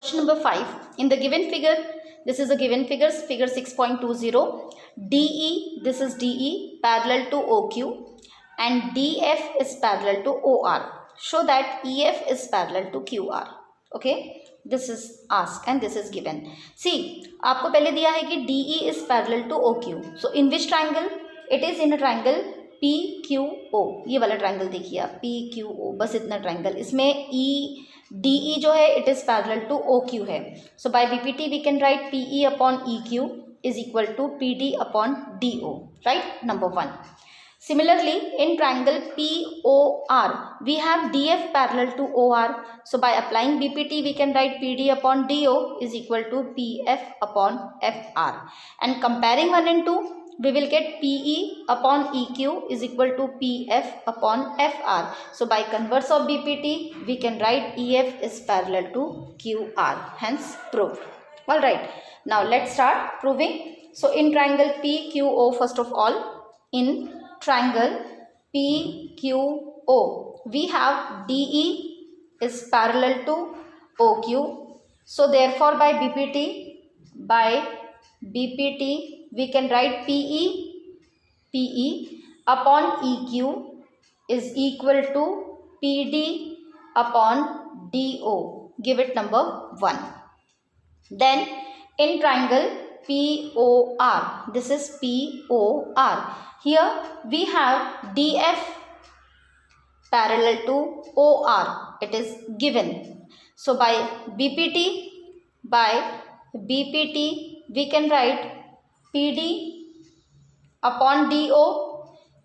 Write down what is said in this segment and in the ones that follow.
Question number 5. In the given figure, this is a given figure, figure 6.20. DE, this is DE parallel to OQ and DF is parallel to OR. Show that EF is parallel to QR. Okay, this is asked and this is given. See, आपको पहले दिया है कि DE is parallel to OQ. So in which triangle? It is in a triangle PQO. ये वाला triangle देखिए आप, PQO, बस इतना ट्राइंगल. इसमें DE जो है it is parallel to OQ है. So by BPT we can write PE upon EQ is equal to PD upon DO, right? Number 1. Similarly, in triangle POR, we have DF parallel to OR. So by applying BPT, we can write PD upon DO is equal to PF upon FR. And comparing 1 and 2, we will get PE upon EQ is equal to PF upon FR. So by converse of BPT, we can write EF is parallel to QR. Hence proved. All right. Now let's start proving. So in triangle PQO, first of all, in triangle PQO, we have DE is parallel to OQ. So therefore by BPT, we can write PE upon EQ is equal to PD upon DO. Give it number 1. Then in triangle POR, this is POR. Here we have DF parallel to OR. It is given. So by BPT, we can write PD upon DO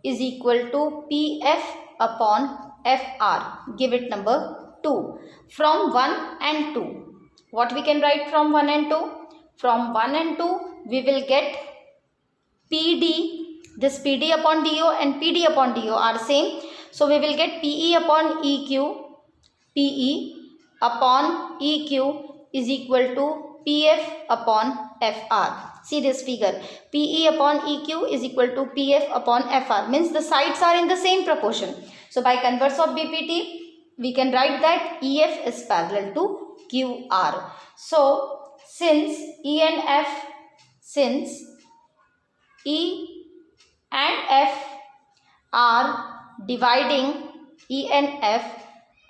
is equal to PF upon FR. Give it number 2. From 1 and 2. What we can write from 1 and 2? From 1 and 2, we will get PD. This PD upon DO and PD upon DO are same. So we will get PE upon EQ. PE upon EQ is equal to PF upon FR. See this figure. PE upon EQ is equal to PF upon FR. Means the sides are in the same proportion. So by converse of BPT, we can write that EF is parallel to QR. So since E and F are dividing, E and F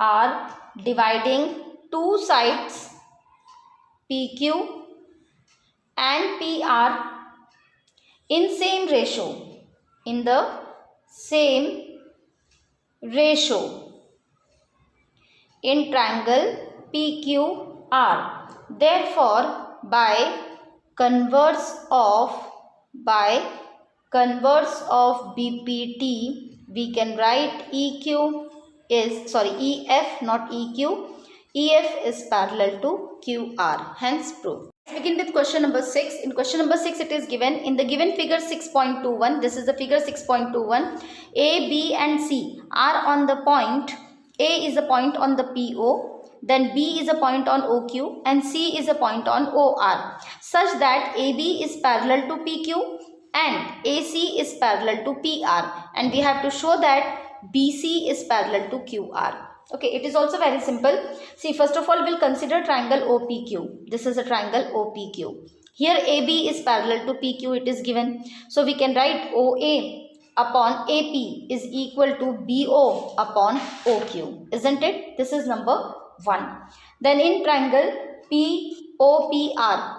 are dividing two sides PQ and PR in same ratio, in the same ratio in triangle PQR. Therefore, by converse of BPT, we can write EF, not EQ. EF is parallel to QR. Hence proof. Let's begin with question number 6. In question number 6, it is given in the given figure 6.21. This is the figure 6.21. A, B and C are on the point. A is a point on the PO. Then B is a point on OQ and C is a point on OR, such that AB is parallel to PQ and AC is parallel to PR, and we have to show that BC is parallel to QR. Okay, it is also very simple. See, first of all, we'll consider triangle OPQ. This is a triangle OPQ. Here AB is parallel to PQ, it is given. So we can write OA upon AP is equal to BO upon OQ, isn't it? This is number 1. Then in triangle OPR,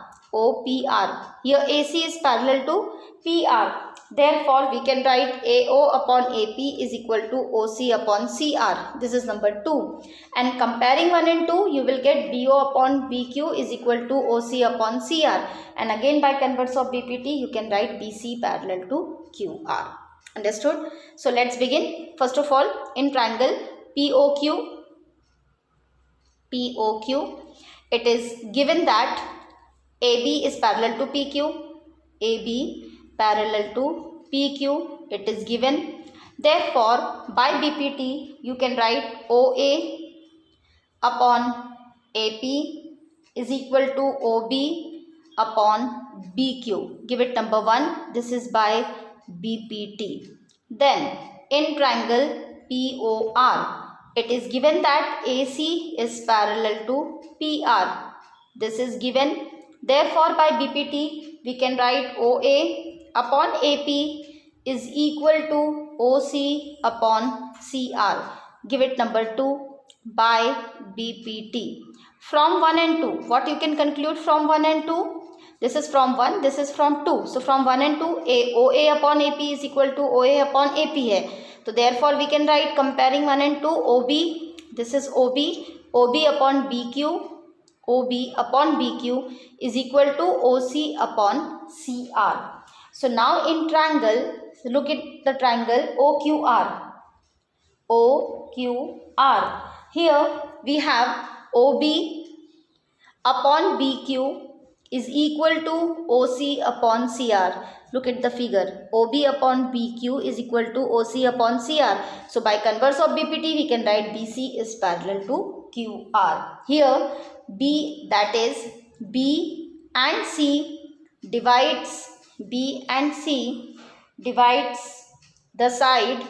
here AC is parallel to PR. Therefore, we can write AO upon AP is equal to OC upon CR. This is number 2. And comparing 1 and 2, you will get BO upon BQ is equal to OC upon CR. And again by converse of BPT, you can write BC parallel to QR. Understood? So let's begin. First of all, in triangle POQ, it is given that AB is parallel to PQ, AB parallel to PQ, it is given. Therefore, by BPT, you can write OA upon AP is equal to OB upon BQ. Give it number 1. This is by BPT. Then, in triangle POR, it is given that AC is parallel to PR. This is given. Therefore, by BPT, we can write OA upon AP is equal to OC upon CR. Give it number 2 by BPT. From 1 and 2, what you can conclude from 1 and 2? This is from 1, this is from 2. So, from 1 and 2, OA upon AP is equal to OA upon AP hai. So, therefore, we can write comparing 1 and 2, OB, this is OB, OB upon BQ, OB upon BQ is equal to OC upon CR. So, now in triangle, look at the triangle OQR. OQR. Here we have OB upon BQ is equal to OC upon CR. Look at the figure. OB upon BQ is equal to OC upon CR. So, by converse of BPT, we can write BC is parallel to QR. Here, B, that is B and C divides the side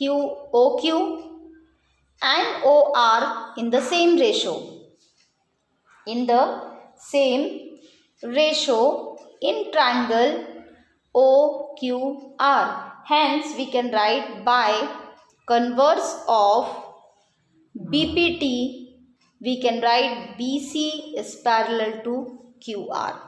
OQ and OR in the same ratio. In triangle OQR. Hence, we can write by converse of BPT, we can write BC is parallel to QR.